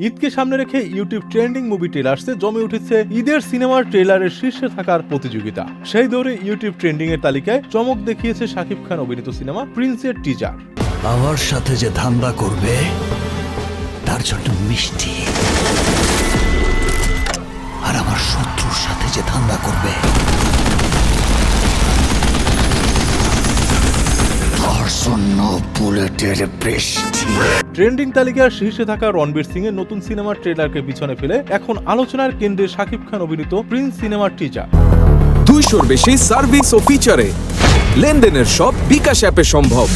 ঈদকে সামনে রেখে ইউটিউব ট্রেন্ডিং মুভি ট্রেলার্সে জমে উঠেছে ঈদের সিনেমার ট্রেলারের শীর্ষে থাকার প্রতিযোগিতা। সেই দৌড়ে ইউটিউব ট্রেন্ডিং এর তালিকায় চমক দেখিয়েছে শাকিব খান অভিনীত সিনেমা প্রিন্সের টিজার। আমার সাথে যে ধান্দা করবে তার জন্য মিষ্টি, আর আমার শত্রুর সাথে যে ধান্দা করবে তার জন্য বুলেটের বৃষ্টি। ট্রেন্ডিং তালিকার শীর্ষে থাকা রণবীর সিং এর নতুন সিনেমার ট্রেলারকে পিছনে ফেলে এখন আলোচনার কেন্দ্রে শাকিব খান অভিনীত প্রিন্স সিনেমার টিজার। 200-র বেশি সার্ভিস ও ফিচারে লেনদেনের সব বিকাশ অ্যাপে সম্ভব।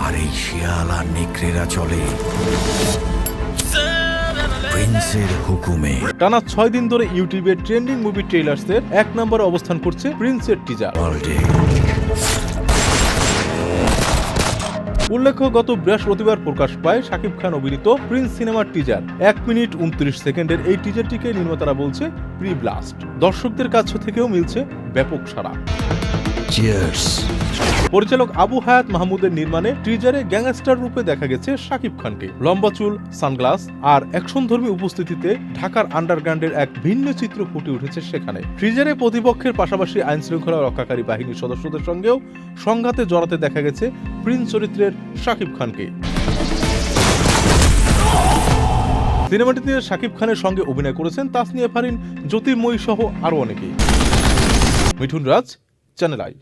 আর এই শিয়াল আর নেকড়েরা চলে প্রিন্সের হুকুমে। টানা 6 দিন ধরে ইউটিউবের ট্রেন্ডিং মুভি ট্রেলার্সের 1 নম্বরে অবস্থান করছে প্রিন্সের টিজার। উল্লেখ্য, গত বৃহস্পতিবার প্রকাশ পায় শাকিব খান অভিনীত প্রিন্স সিনেমার টিজার। 1 মিনিট 29 সেকেন্ডের এই টিজারটিকে নির্মাতারা বলছে প্রি ব্লাস্ট। দর্শকদের কাছ থেকেও মিলছে ব্যাপক সাড়া। পরিচালক আবু হায়াত মাহমুদের নির্মাণে টিজারে গ্যাংস্টার রূপে দেখা গেছে শাকিব খানকে। লম্বা চুল, সানগ্লাস আর অ্যাকশনধর্মী উপস্থিতিতে ঢাকার আন্ডারগ্রাউন্ডের এক ভিন্ন চিত্র ফুটে উঠেছে সেখানে। টিজারে প্রতিপক্ষের পাশাপাশি আইন শৃঙ্খলা রক্ষাকারী বাহিনীর সদস্যদের সঙ্গেও সংঘাতে জড়াতে দেখা গেছে প্রিন্স চরিত্রের শাকিব খানকে। সিনেমাটিতে শাকিব খানের সঙ্গে অভিনয় করেছেন তাসনিয়া ফারিন, জ্যোতির্ময়ী সহ আরো অনেকেই। মিঠুন রাজ, চ্যানেল আই।